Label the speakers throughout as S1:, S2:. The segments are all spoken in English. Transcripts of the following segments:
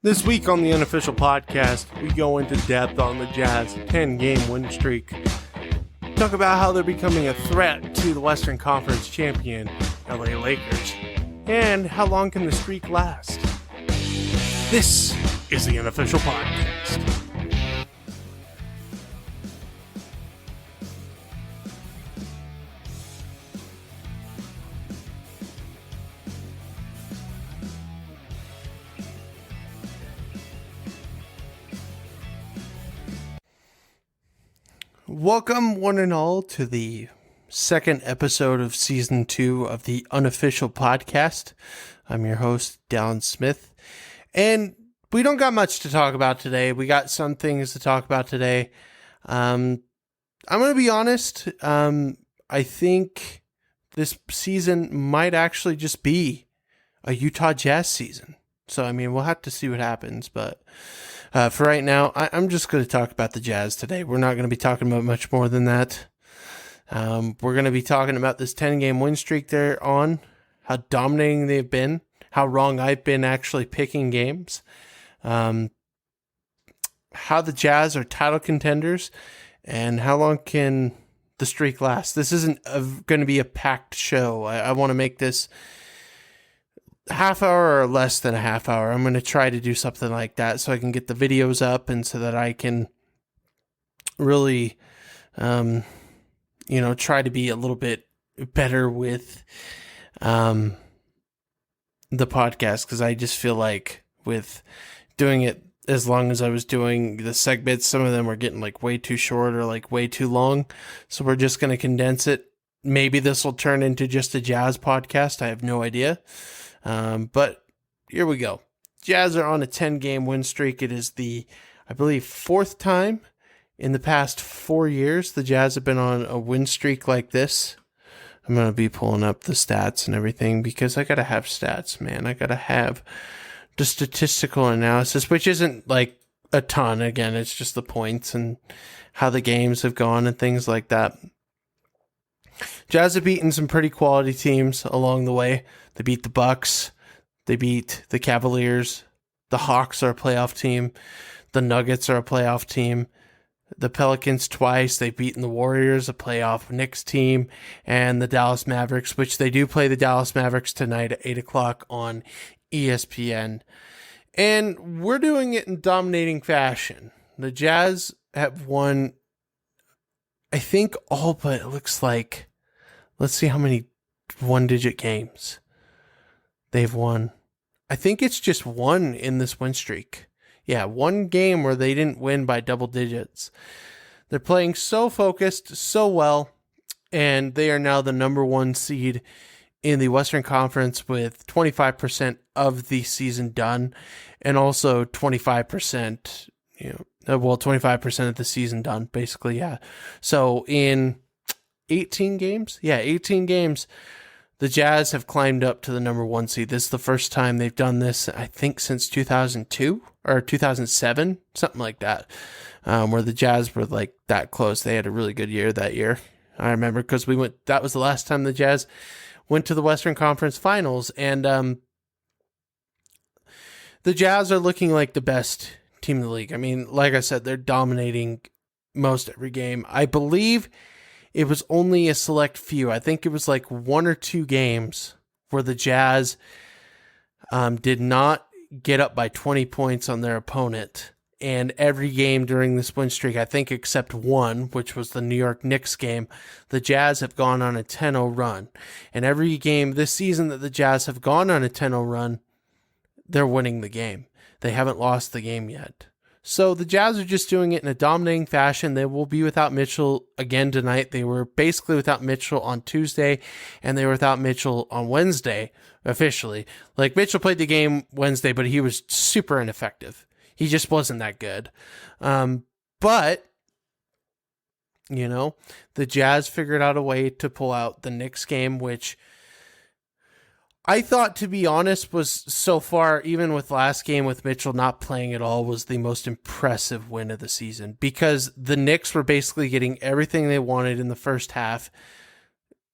S1: This week on the Unofficial Podcast, we go into depth on the Jazz 10-game win streak. Talk about how they're becoming a threat to the Western Conference champion, LA Lakers. And how long can the streak last? This is the Unofficial Podcast. Welcome, one and all, to the second episode of Season 2 of the Unofficial Podcast. I'm your host, Dallin Smith, and we don't got much to talk about today. We got some things to talk about today. I'm going to be honest, I think this season might actually just be a Utah Jazz season. So, we'll have to see what happens, but for right now, I'm just going to talk about the Jazz today. We're not going to be talking about much more than that. We're going to be talking about this 10-game win streak they're on, how dominating they've been, how wrong I've been actually picking games, how the Jazz are title contenders, and how long can the streak last. This isn't going to be a packed show. I want to make this half hour or less than a half hour. I'm going to try to do something like that so I can get the videos up and so that I can really, try to be a little bit better with the podcast, because I just feel like with doing it as long as I was doing the segments, some of them were getting like way too short or like way too long. So we're just going to condense it. Maybe this will turn into just a Jazz podcast. I have no idea. But here we go. Jazz are on a 10-game win streak. It is the, I believe, fourth time in the past 4 years the Jazz have been on a win streak like this. I'm going to be pulling up the stats and everything because I got to have stats, man. I got to have the statistical analysis, which isn't like a ton. Again, it's just the points and how the games have gone and things like that. Jazz have beaten some pretty quality teams along the way. They beat the Bucks. They beat the Cavaliers. The Hawks are a playoff team. The Nuggets are a playoff team. The Pelicans twice. They've beaten the Warriors, a playoff Knicks team, and the Dallas Mavericks, which they do play the Dallas Mavericks tonight at 8 o'clock on ESPN. And we're doing it in dominating fashion. The Jazz have won, I think, all but it looks like, let's see how many one-digit games they've won. I think it's just one in this win streak. Yeah, one game where they didn't win by double digits. They're playing so focused, so well, and they are now the number one seed in the Western Conference with 25% of the season done, and also 25%, 25% of the season done, basically, yeah. So in 18 games, the Jazz have climbed up to the number one seed. This is the first time they've done this, I think, since 2002 or 2007, something like that, where the Jazz were like that close. They had a really good year that year. I remember because that was the last time the Jazz went to the Western Conference Finals, and the Jazz are looking like the best team in the league. Like I said, they're dominating most every game. I believe it was only a select few. I think it was like one or two games where the Jazz did not get up by 20 points on their opponent. And every game during this win streak, I think except one, which was the New York Knicks game, the Jazz have gone on a 10-0 run. And every game this season that the Jazz have gone on a 10-0 run, they're winning the game. They haven't lost the game yet. So the Jazz are just doing it in a dominating fashion. They will be without Mitchell again tonight. They were basically without Mitchell on Tuesday, and they were without Mitchell on Wednesday, officially. Like, Mitchell played the game Wednesday, but he was super ineffective. He just wasn't that good. But, the Jazz figured out a way to pull out the Knicks game, which I thought, to be honest, was so far, even with last game with Mitchell not playing at all, was the most impressive win of the season, because the Knicks were basically getting everything they wanted in the first half.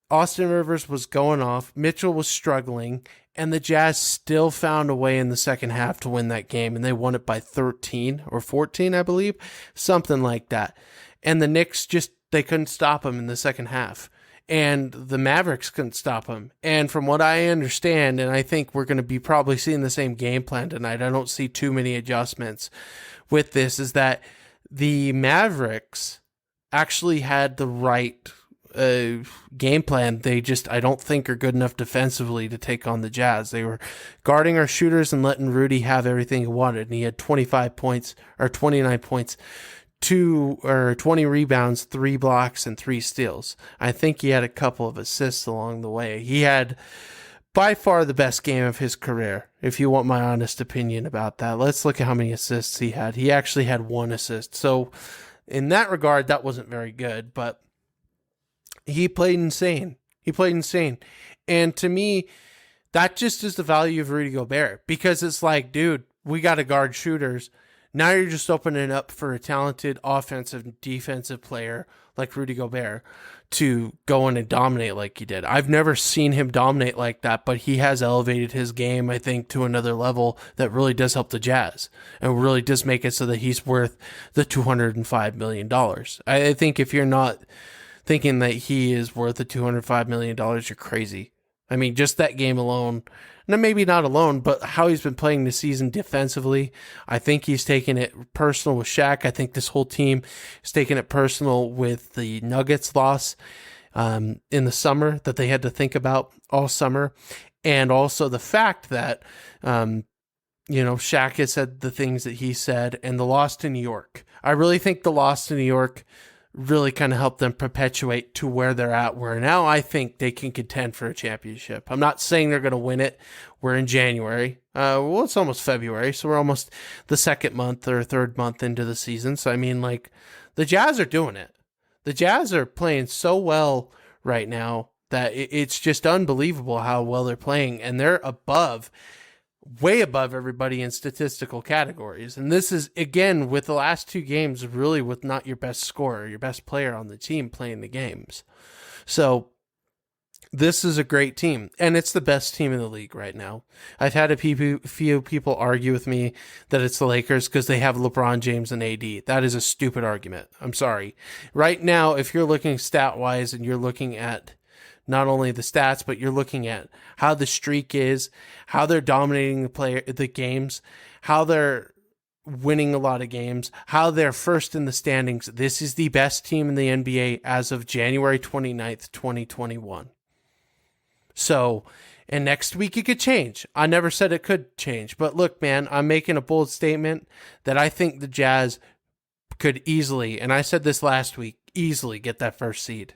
S1: Austin Rivers was going off. Mitchell was struggling. and the Jazz still found a way in the second half to win that game, and they won it by 13 or 14, I believe, something like that. And the Knicks they couldn't stop them in the second half. And the Mavericks couldn't stop them. And from what I understand, and I think we're going to be probably seeing the same game plan tonight, I don't see too many adjustments with this, is that the Mavericks actually had the right game plan. They I don't think are good enough defensively to take on the Jazz. They were guarding our shooters and letting Rudy have everything he wanted. And he had 25 points or 29 points, 20 rebounds, 3 blocks, and 3 steals. I think he had a couple of assists along the way. He had by far the best game of his career, if you want my honest opinion about that. Let's look at how many assists he had. He actually had 1 assist. So in that regard, that wasn't very good, but he played insane. And to me, that just is the value of Rudy Gobert, because it's like, dude, we got to guard shooters. Now you're just opening up for a talented offensive and defensive player like Rudy Gobert to go in and dominate like he did. I've never seen him dominate like that, but he has elevated his game, I think, to another level that really does help the Jazz and really does make it so that he's worth the $205 million. I think if you're not thinking that he is worth the $205 million, you're crazy. I mean, just that game alone, and maybe not alone, but how he's been playing this season defensively, I think he's taking it personal with Shaq. I think this whole team is taking it personal with the Nuggets loss in the summer that they had to think about all summer. And also the fact that, Shaq has said the things that he said, and the loss to New York. I really think the loss to New York really kind of helped them perpetuate to where they're at, where now I think they can contend for a championship. I'm not saying they're going to win it. We're in January. It's almost February, so we're almost the second month or third month into the season. So, I mean, like, the Jazz are doing it. The Jazz are playing so well right now that it's just unbelievable how well they're playing, and they're way above everybody in statistical categories. And this is, again, with the last 2 games, really with not your best scorer, your best player on the team playing the games. So this is a great team, and it's the best team in the league right now. I've had a few people argue with me that it's the Lakers because they have LeBron James and AD. That is a stupid argument. I'm sorry. Right now, if you're looking stat-wise and you're looking at not only the stats, but you're looking at how the streak is, how they're dominating the games, how they're winning a lot of games, how they're first in the standings. This is the best team in the NBA as of January 29th, 2021. So, and next week it could change. I never said it could change, but look, man, I'm making a bold statement that I think the Jazz could easily, and I said this last week, easily get that first seed.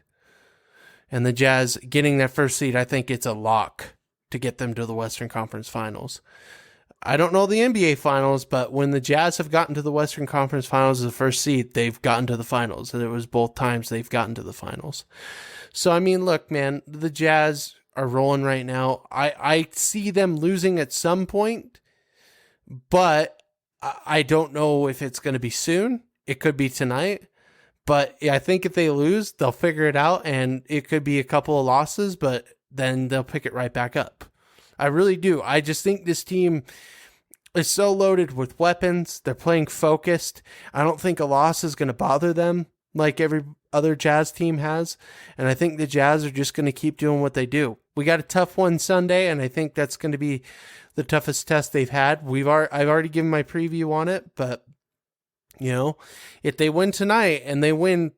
S1: And the Jazz getting that first seed, I think it's a lock to get them to the Western Conference Finals. I don't know the NBA Finals, but when the Jazz have gotten to the Western Conference Finals as the first seed, they've gotten to the finals. And it was both times they've gotten to the finals. So, I mean, look, man, the Jazz are rolling right now. I see them losing at some point, but I don't know if it's going to be soon. It could be tonight. But I think if they lose, they'll figure it out, and it could be a couple of losses, but then they'll pick it right back up. I really do. I just think this team is so loaded with weapons. They're playing focused. I don't think a loss is going to bother them like every other Jazz team has, and I think the Jazz are just going to keep doing what they do. We got a tough one Sunday, and I think that's going to be the toughest test they've had. I've already given my preview on it, but if they win tonight and they win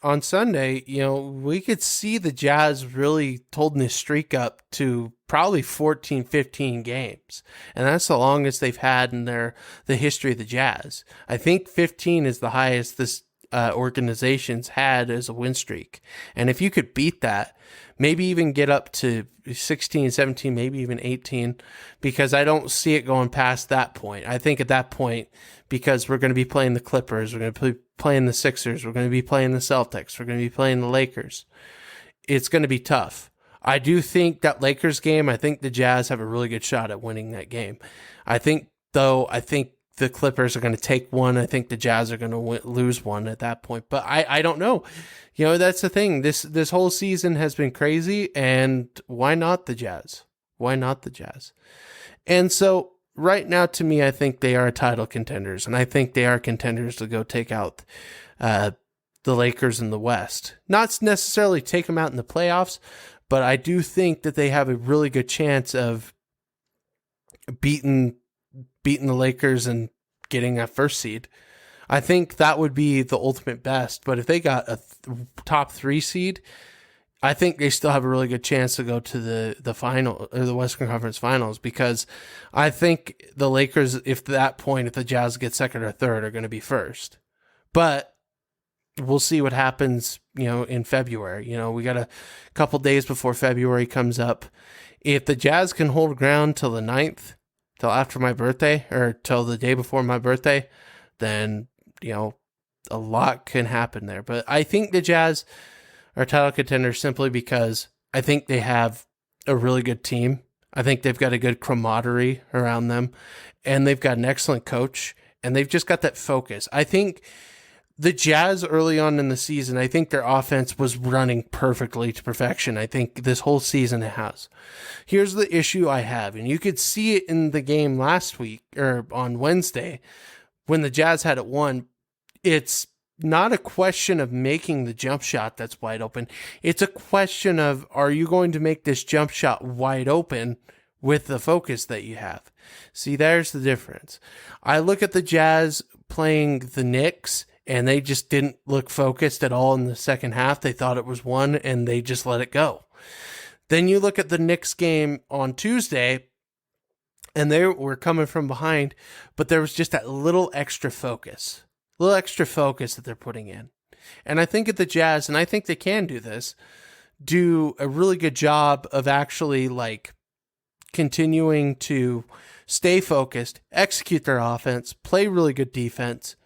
S1: on Sunday, we could see the Jazz really holding this streak up to probably 14, 15 games. And that's the longest they've had in the history of the Jazz. I think 15 is the highest this organization's had as a win streak. And if you could beat that, maybe even get up to 16, 17, maybe even 18, because I don't see it going past that point. I think at that point, because we're going to be playing the Clippers, we're going to be playing the Sixers, we're going to be playing the Celtics, we're going to be playing the Lakers, it's going to be tough. I do think that Lakers game, I think the Jazz have a really good shot at winning that game. I think the Clippers are going to take one. I think the Jazz are going to lose one at that point. But I don't know. That's the thing. This whole season has been crazy, and why not the Jazz? Why not the Jazz? And so right now, to me, I think they are title contenders, and I think they are contenders to go take out the Lakers in the West. Not necessarily take them out in the playoffs, but I do think that they have a really good chance of beating the Lakers and getting a first seed. I think that would be the ultimate best. But if they got a top 3 seed, I think they still have a really good chance to go to the final or the Western Conference Finals, because I think the Lakers, if the Jazz get second or third, are going to be first. But we'll see what happens, in February. We got a couple days before February comes up. If the Jazz can hold ground till the 9th, till after my birthday, or till the day before my birthday, then, a lot can happen there. But I think the Jazz are title contenders simply because I think they have a really good team. I think they've got a good camaraderie around them, and they've got an excellent coach, and they've just got that focus. I think the Jazz early on in the season, I think their offense was running perfectly to perfection. I think this whole season it has. Here's the issue I have, and you could see it in the game last week, or on Wednesday, when the Jazz had it won. It's not a question of making the jump shot that's wide open. It's a question of, are you going to make this jump shot wide open with the focus that you have? See, there's the difference. I look at the Jazz playing the Knicks, and they just didn't look focused at all in the second half. They thought it was won, and they just let it go. Then you look at the Knicks game on Tuesday, and they were coming from behind, but there was just that little extra focus that they're putting in. And I think at the Jazz, and I think they can do this, do a really good job of actually continuing to stay focused, execute their offense, play really good defense.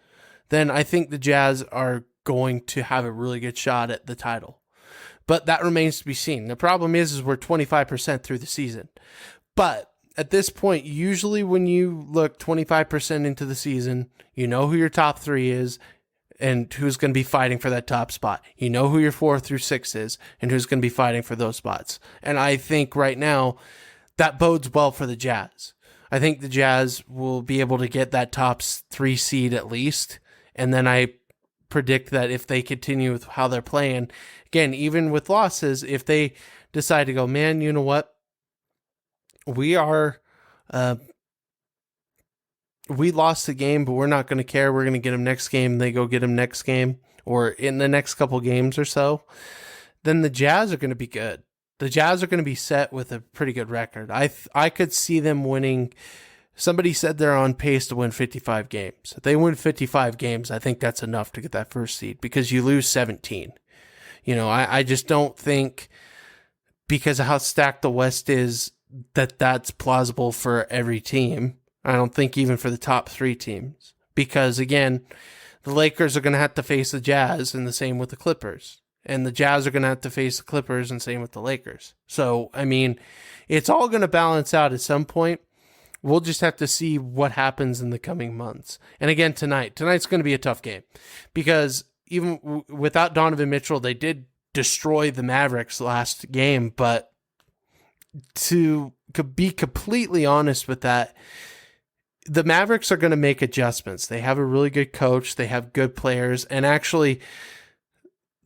S1: Then I think the Jazz are going to have a really good shot at the title. But that remains to be seen. The problem is we're 25% through the season. But at this point, usually when you look 25% into the season, you know who your top 3 is and who's going to be fighting for that top spot. You know who your 4 through 6 is and who's going to be fighting for those spots. And I think right now that bodes well for the Jazz. I think the Jazz will be able to get that top 3 seed at least. And then I predict that if they continue with how they're playing, again, even with losses, if they decide to go, man, you know what? We lost the game, but we're not going to care. We're going to get them next game. They go get them next game, or in the next couple games or so. Then the Jazz are going to be good. The Jazz are going to be set with a pretty good record. I could see them winning. Somebody said they're on pace to win 55 games. If they win 55 games, I think that's enough to get that first seed, because you lose 17. I just don't think, because of how stacked the West is, that's plausible for every team. I don't think even for the top 3 teams, because again, the Lakers are going to have to face the Jazz, and the same with the Clippers, and the Jazz are going to have to face the Clippers, and same with the Lakers. So, I mean, it's all going to balance out at some point. We'll just have to see what happens in the coming months. And again, tonight's going to be a tough game, because even without Donovan Mitchell, they did destroy the Mavericks last game, but to be completely honest with that, the Mavericks are going to make adjustments. They have a really good coach. They have good players. And actually,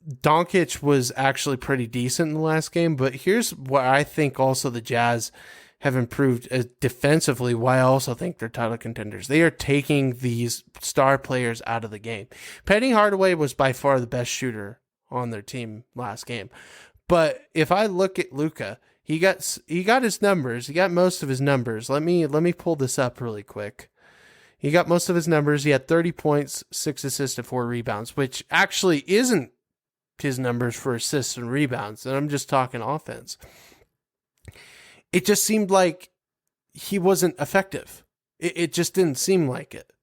S1: Doncic was actually pretty decent in the last game. But here's what I think also the Jazz have improved defensively, why I also think they're title contenders. They are taking these star players out of the game. Penny Hardaway was by far the best shooter on their team last game. But if I look at Luka, he got his numbers. He got most of his numbers. Let me pull this up really quick. He got most of his numbers. He had 30 points, 6 assists, and 4 rebounds, which actually isn't his numbers for assists and rebounds. And I'm just talking offense. It just seemed like he wasn't effective. It just didn't seem like it.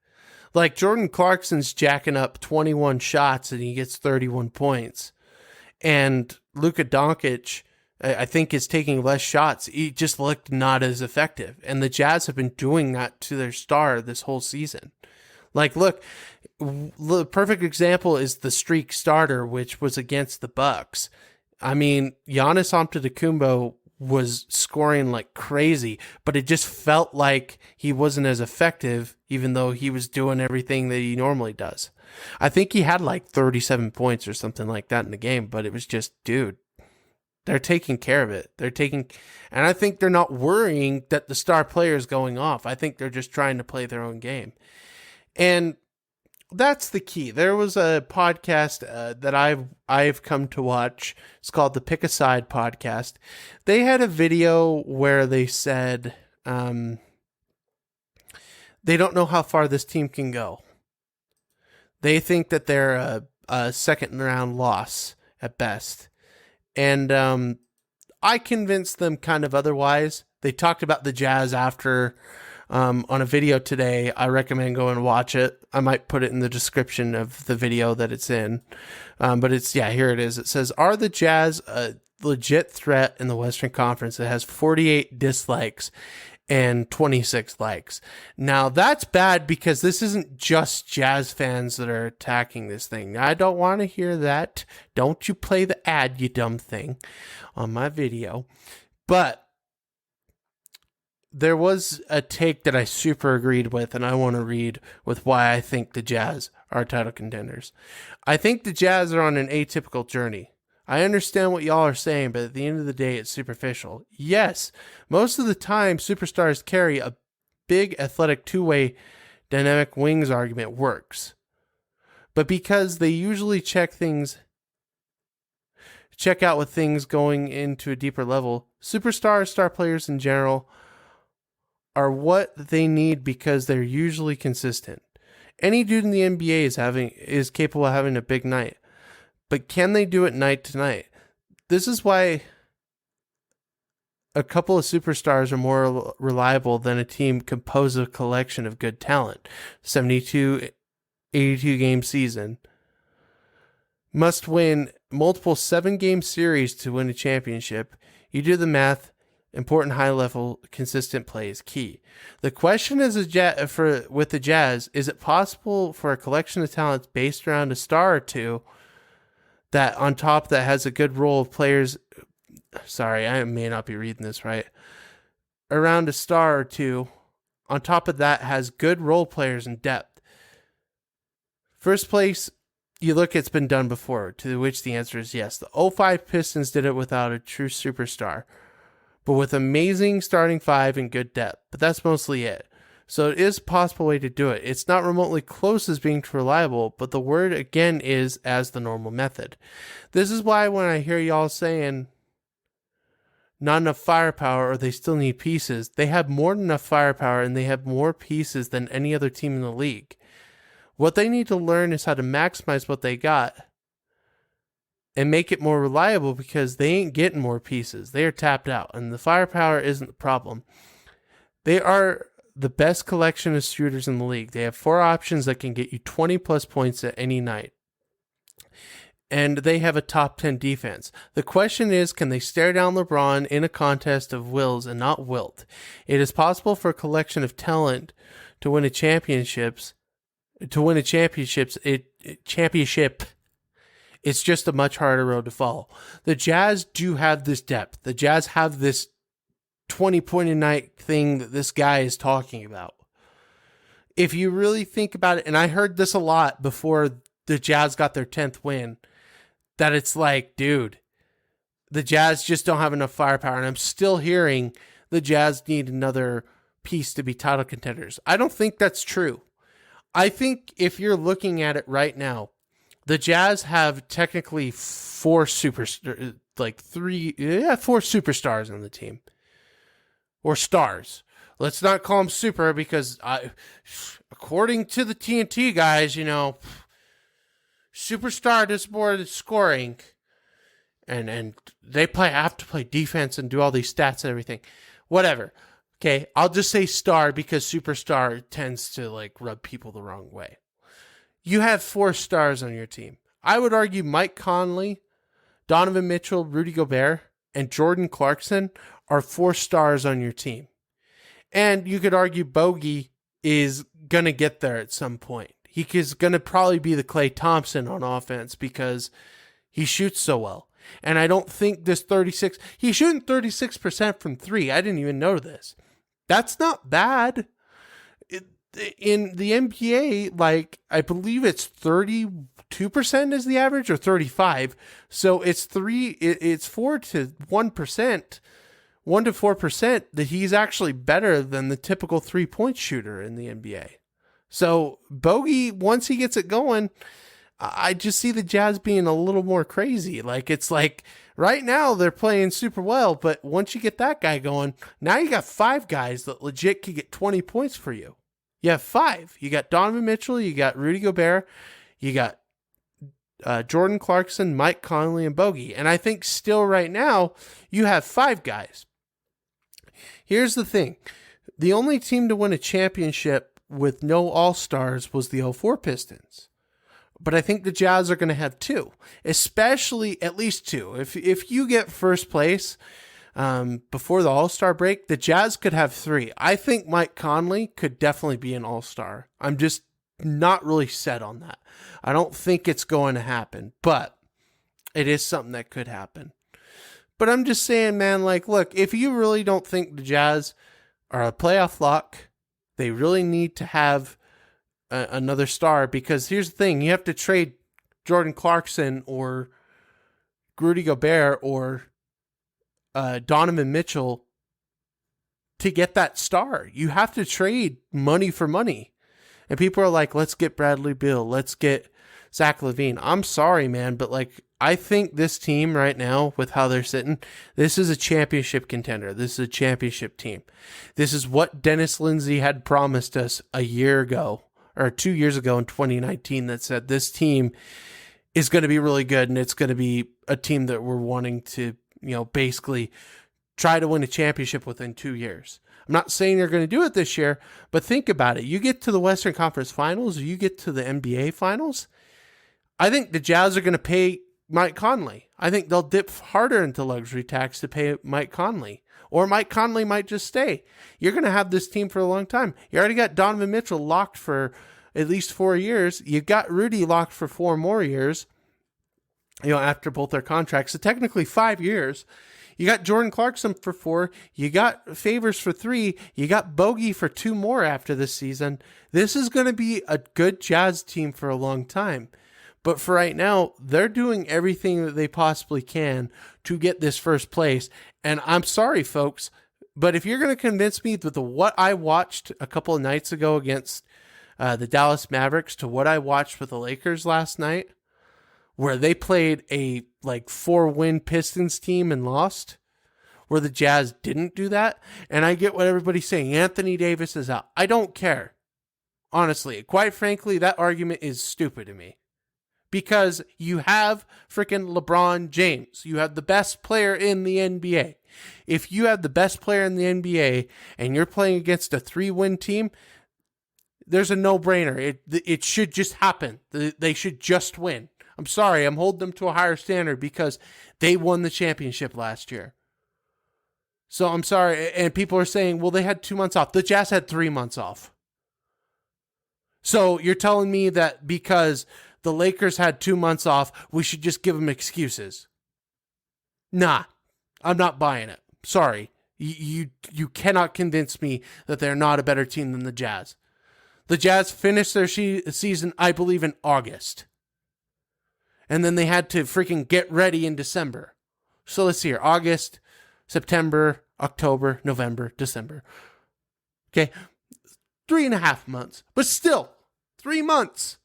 S1: Like Jordan Clarkson's jacking up 21 shots and he gets 31 points. And Luka Doncic, I think, is taking less shots. He just looked not as effective. And the Jazz have been doing that to their star this whole season. Like, look, the perfect example is the streak starter, which was against the Bucks. I mean, Giannis Antetokounmpo was scoring like crazy, but it just felt like he wasn't as effective, even though he was doing everything that he normally does. I think he had like 37 points or something like that in the game, but it was just, dude, they're taking care of it. And I think they're not worrying that the star player is going off. I think they're just trying to play their own game. And that's the key. There was a podcast that I've come to watch. It's called the Pick a Side podcast. They had a video where they said they don't know how far this team can go. They think that they're a second round loss at best. And I convinced them kind of otherwise. They talked about the Jazz after on a video today. I recommend going and watch it. I might put it in the description of the video that it's in. But here it is. It says, are the Jazz a legit threat in the Western Conference? It has 48 dislikes and 26 likes. Now that's bad because this isn't just Jazz fans that are attacking this thing. I don't want to hear that. Don't you play the ad, you dumb thing, on my video. But there was a take that I super agreed with, and I want to read with why I think the Jazz are title contenders. I think the Jazz are on an atypical journey. I understand what y'all are saying, but at the end of the day, it's superficial. Yes, most of the time, superstars carry a big athletic two-way dynamic wings argument works. But because they usually check out with things going into a deeper level, star players in general are what they need because they're usually consistent. Any dude in the NBA is capable of having a big night. But can they do it night to night? This is why a couple of superstars are more reliable than a team composed of a collection of good talent. 72, 82 game season. Must win multiple 7-game series to win a championship. You do the math. Important high-level consistent play is key. The question is with the Jazz, is it possible for a collection of talents based around a star or two that on top that has a good role of players, sorry, I may not be reading this right, around a star or two, on top of that has good role players and depth? First place, you look, it's been done before, to which the answer is yes. The 05 Pistons did it without a true superstar, but with amazing starting five and good depth, but that's mostly it. So it is a possible way to do it. It's not remotely close as being reliable, but the word again is as the normal method. This is why when I hear y'all saying not enough firepower or they still need pieces, they have more than enough firepower and they have more pieces than any other team in the league. What they need to learn is how to maximize what they got and make it more reliable because they ain't getting more pieces. They are tapped out and the firepower isn't the problem. They are the best collection of shooters in the league. They have 4 options that can get you 20 plus points at any night. And they have a top 10 defense. The question is, can they stare down LeBron in a contest of wills and not wilt? It is possible for a collection of talent to win a championship. It's just a much harder road to follow. The Jazz do have this depth. The Jazz have this 20-point-a-night thing that this guy is talking about. If you really think about it, and I heard this a lot before the Jazz got their 10th win, that it's like, dude, the Jazz just don't have enough firepower. And I'm still hearing the Jazz need another piece to be title contenders. I don't think that's true. I think if you're looking at it right now, the Jazz have technically 4 superstars on the team. Or stars. Let's not call them super because according to the TNT guys, superstar does more than scoring. And they have to play defense and do all these stats and everything. Whatever. Okay, I'll just say star because superstar tends to rub people the wrong way. You have 4 stars on your team. I would argue Mike Conley, Donovan Mitchell, Rudy Gobert, and Jordan Clarkson are 4 stars on your team. And you could argue Bogey is going to get there at some point. He is going to probably be the Klay Thompson on offense because he shoots so well. And I don't think this 36, he's shooting 36% from three. I didn't even know this. That's not bad. In the NBA, like, I believe it's 32% is the average, or 35. So it's 4 to 1%, 1 to 4% that he's actually better than the typical 3-point shooter in the NBA. So Bogey, once he gets it going, I just see the Jazz being a little more crazy. Like, it's like right now they're playing super well, but once you get that guy going, now you got 5 guys that legit could get 20 points for you. You have 5. You got Donovan Mitchell, you got Rudy Gobert, you got Jordan Clarkson, Mike Conley, and Bogey. And I think still right now you have 5 guys. Here's the thing. The only team to win a championship with no All-Stars was the 04 Pistons. But I think the Jazz are going to have 2, especially at least 2. If you get first place before the All-Star break, the Jazz could have 3. I think Mike Conley could definitely be an All-Star. I'm just not really set on that. I don't think it's going to happen, but it is something that could happen. But I'm just saying, man, like, look, if you really don't think the Jazz are a playoff lock, they really need to have another star, because here's the thing. You have to trade Jordan Clarkson or Rudy Gobert or Donovan Mitchell to get that star. You have to trade money for money. And people are like, let's get Bradley Beal. Let's get Zach LaVine. I'm sorry, man, but like, I think this team right now, with how they're sitting, this is a championship contender. This is a championship team. This is what Dennis Lindsay had promised us a year ago, or 2 years ago in 2019, that said this team is going to be really good, and it's going to be a team that we're wanting to, basically try to win a championship within 2 years. I'm not saying they're going to do it this year, but think about it. You get to the Western Conference Finals, or you get to the NBA Finals, I think the Jazz are going to pay Mike Conley. I think they'll dip harder into luxury tax to pay Mike Conley. Or Mike Conley might just stay. You're going to have this team for a long time. You already got Donovan Mitchell locked for at least 4 years. You got Rudy locked for 4 more years, after both their contracts. So technically 5 years. You got Jordan Clarkson for 4. You got Favors for 3. You got Bogey for 2 more after this season. This is going to be a good Jazz team for a long time. But for right now, they're doing everything that they possibly can to get this first place. And I'm sorry, folks, but if you're going to convince me that what I watched a couple of nights ago against the Dallas Mavericks to what I watched with the Lakers last night, where they played a 4-win Pistons team and lost, where the Jazz didn't do that, and I get what everybody's saying, Anthony Davis is out. I don't care. Honestly, quite frankly, that argument is stupid to me. Because you have freaking LeBron James. You have the best player in the NBA. If you have the best player in the NBA and you're playing against a 3-win team, there's a no-brainer. It should just happen. They should just win. I'm sorry, I'm holding them to a higher standard because they won the championship last year. So I'm sorry. And people are saying, well, they had 2 months off. The Jazz had 3 months off. So you're telling me that because the Lakers had 2 months off, we should just give them excuses? Nah, I'm not buying it. Sorry. You cannot convince me that they're not a better team than the Jazz. The Jazz finished their season, I believe, in August. And then they had to freaking get ready in December. So let's see here. August, September, October, November, December. Okay. 3.5 months. But still, 3 months.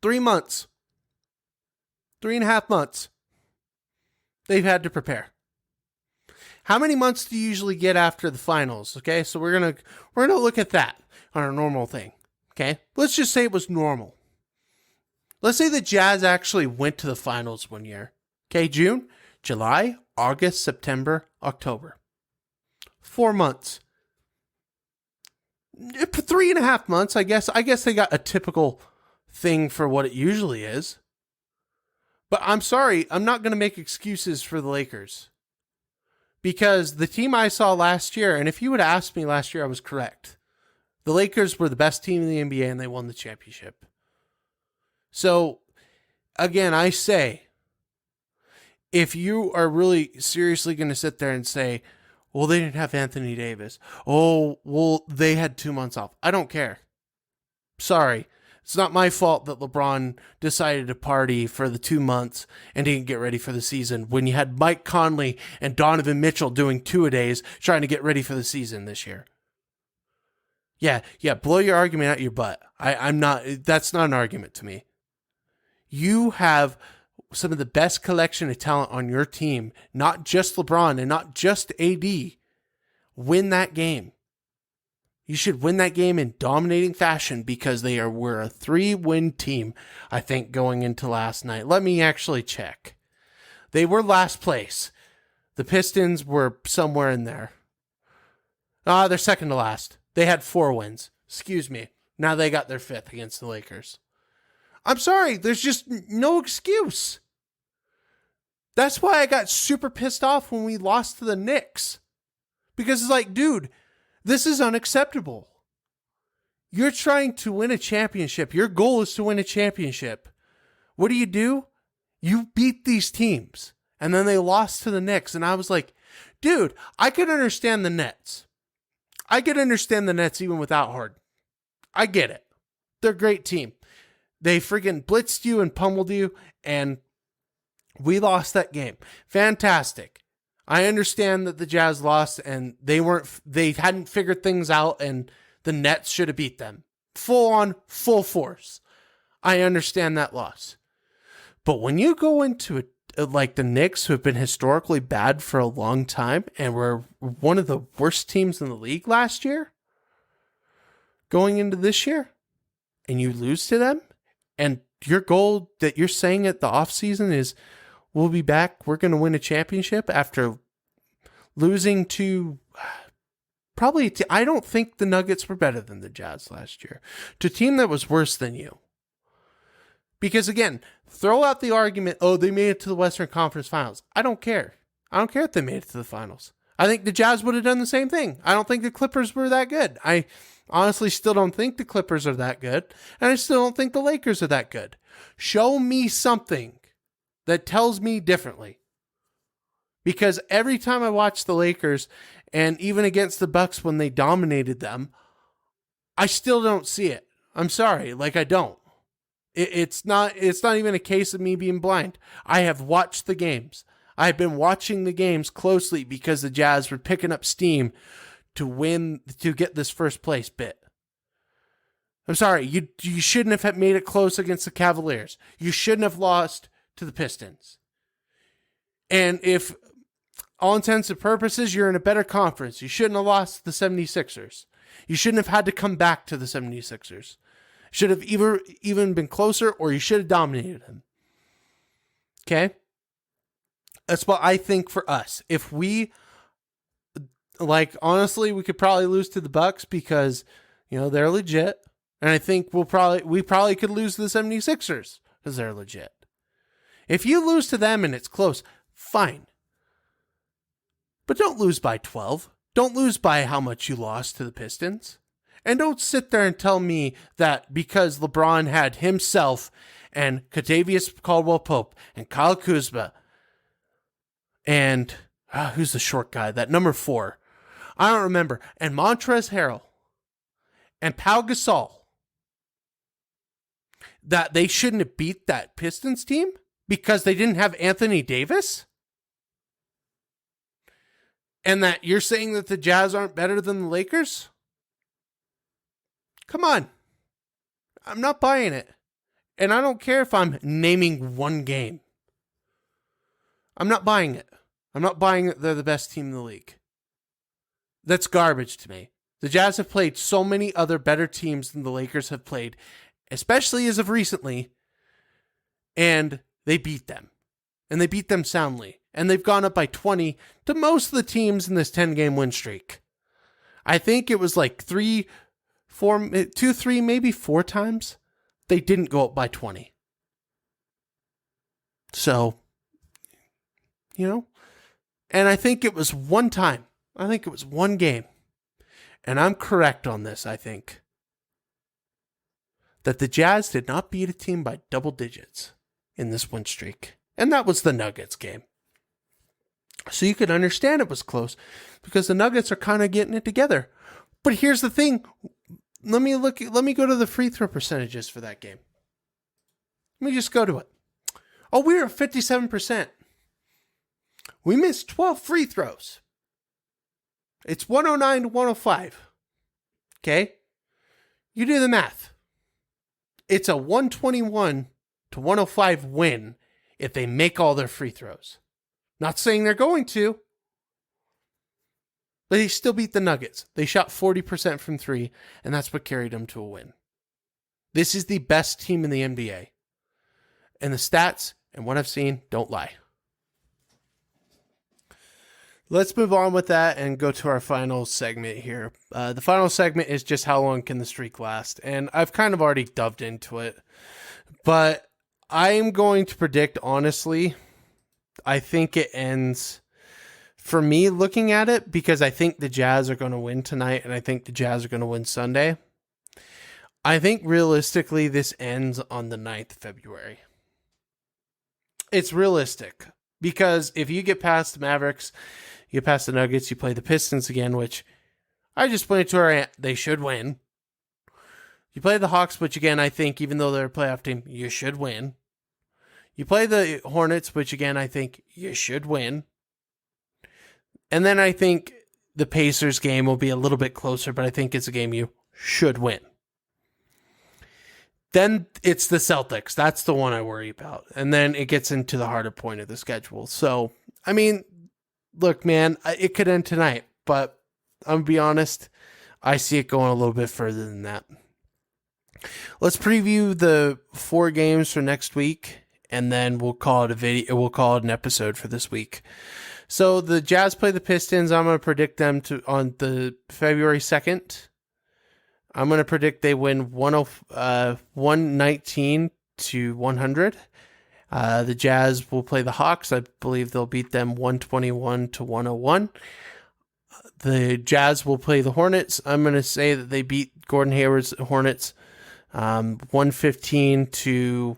S1: 3 months. 3.5 months. They've had to prepare. How many months do you usually get after the finals? Okay, so we're gonna look at that on a normal thing. Okay, let's just say it was normal. Let's say the Jazz actually went to the finals one year. Okay, June, July, August, September, October. 4 months. 3.5 months, I guess. I guess they got a typical thing for what it usually is. But I'm sorry, I'm not going to make excuses for the Lakers. Because the team I saw last year, and if you would have asked me last year, I was correct. The Lakers were the best team in the NBA and they won the championship. So again, I say, if you are really seriously going to sit there and say, well, they didn't have Anthony Davis. Oh, well, they had 2 months off. I don't care. Sorry. It's not my fault that LeBron decided to party for the 2 months and didn't get ready for the season when you had Mike Conley and Donovan Mitchell doing 2-a-days trying to get ready for the season this year. Yeah, blow your argument out your butt. That's not an argument to me. You have some of the best collection of talent on your team, not just LeBron and not just AD. Win that game. You should win that game in dominating fashion because were a 3-win team, I think, going into last night. Let me actually check. They were last place. The Pistons were somewhere in there. They're second to last. They had 4 wins. Excuse me. Now they got their 5th against the Lakers. I'm sorry. There's just no excuse. That's why I got super pissed off when we lost to the Knicks. Because it's like, dude, this is unacceptable. You're trying to win a championship. Your goal is to win a championship. What do? You beat these teams. And then they lost to the Knicks. And I was like, dude, I could understand the Nets. I could understand the Nets even without Harden. I get it. They're a great team. They freaking blitzed you and pummeled you, and we lost that game. Fantastic. I understand that the Jazz lost and they hadn't figured things out and the Nets should have beat them. Full on, full force. I understand that loss. But when you go into like the Knicks, who have been historically bad for a long time and were one of the worst teams in the league last year, going into this year, and you lose to them, and your goal that you're saying at the offseason is, we'll be back, we're going to win a championship after losing to I don't think the Nuggets were better than the Jazz last year, to a team that was worse than you. Because again, throw out the argument, oh, they made it to the Western Conference Finals. I don't care. I don't care if they made it to the finals. I think the Jazz would have done the same thing. I don't think the Clippers were that good. I honestly still don't think the Clippers are that good. And I still don't think the Lakers are that good. Show me something that tells me differently. Because every time I watch the Lakers, and even against the Bucks when they dominated them, I still don't see it. I'm sorry, I don't. It's not even a case of me being blind. I have watched the games. I have been watching the games closely because the Jazz were picking up steam to get this first place bit. I'm sorry, you shouldn't have made it close against the Cavaliers. You shouldn't have lost to the Pistons. And if all intents and purposes, you're in a better conference, you shouldn't have lost to the 76ers. You shouldn't have had to come back to the 76ers. Should have even been closer, or you should have dominated them. Okay? That's what I think for us. If we, honestly, we could probably lose to the Bucks because, they're legit. And I think we probably could lose to the 76ers because they're legit. If you lose to them and it's close, fine. But don't lose by 12. Don't lose by how much you lost to the Pistons. And don't sit there and tell me that because LeBron had himself and Kentavious Caldwell-Pope and Kyle Kuzma and who's the short guy? That number 4. I don't remember. And Montrezl Harrell and Pau Gasol, that they shouldn't have beat that Pistons team because they didn't have Anthony Davis? And that you're saying that the Jazz aren't better than the Lakers? Come on. I'm not buying it. And I don't care if I'm naming one game. I'm not buying it. I'm not buying that they're the best team in the league. That's garbage to me. The Jazz have played so many other better teams than the Lakers have played, especially as of recently, and they beat them. And they beat them soundly. And they've gone up by 20 to most of the teams in this 10-game win streak. I think it was 2, 3, maybe 4 times they didn't go up by 20. So, and I think it was one time. I think it was one game. And I'm correct on this, I think. That the Jazz did not beat a team by double digits in this win streak. And that was the Nuggets game. So you could understand it was close because the Nuggets are kind of getting it together. But here's the thing. Let me go to the free throw percentages for that game. Let me just go to it. Oh, we were at 57%. We missed 12 free throws. It's 109 to 105. Okay? You do the math. It's a 121 to 105 win if they make all their free throws. Not saying they're going to, but they still beat the Nuggets. They shot 40% from three, and that's what carried them to a win. This is the best team in the NBA. And the stats and what I've seen don't lie. Let's move on with that and go to our final segment here. The final segment is just how long can the streak last? And I've kind of already dove into it. But I'm going to predict, honestly, I think it ends, for me, looking at it, because I think the Jazz are going to win tonight, and I think the Jazz are going to win Sunday. I think realistically this ends on the 9th of February. It's realistic, because if you get past the Mavericks, you get past the Nuggets, you play the Pistons again, which I just pointed to where they should win. You play the Hawks, which again, I think, even though they're a playoff team, you should win. You play the Hornets, which again, I think you should win. And then I think the Pacers game will be a little bit closer, but I think it's a game you should win. Then it's the Celtics. That's the one I worry about. And then it gets into the harder point of the schedule. So, I mean, look, man, it could end tonight, but I'm going to be honest, I see it going a little bit further than that. Let's preview the 4 games for next week, and then we'll call it a video. We'll call it an episode for this week. So the Jazz play the Pistons. I'm going to predict them on the February 2nd. I'm going to predict they win 119 to 100. The Jazz will play the Hawks. I believe they'll beat them 121 to 101. The Jazz will play the Hornets. I'm going to say that they beat Gordon Hayward's Hornets 115 to,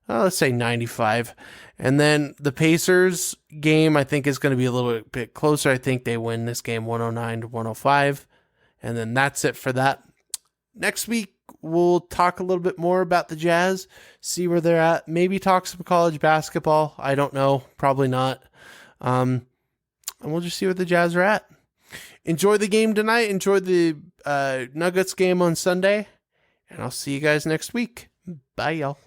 S1: let's say 95. And then the Pacers game, I think, is going to be a little bit closer. I think they win this game 109 to 105. And then that's it for that. Next week, we'll talk a little bit more about the Jazz, see where they're at, maybe talk some college basketball. I don't know. Probably not. And we'll just see where the Jazz are at. Enjoy the game tonight. Enjoy the Nuggets game on Sunday. And I'll see you guys next week. Bye, y'all.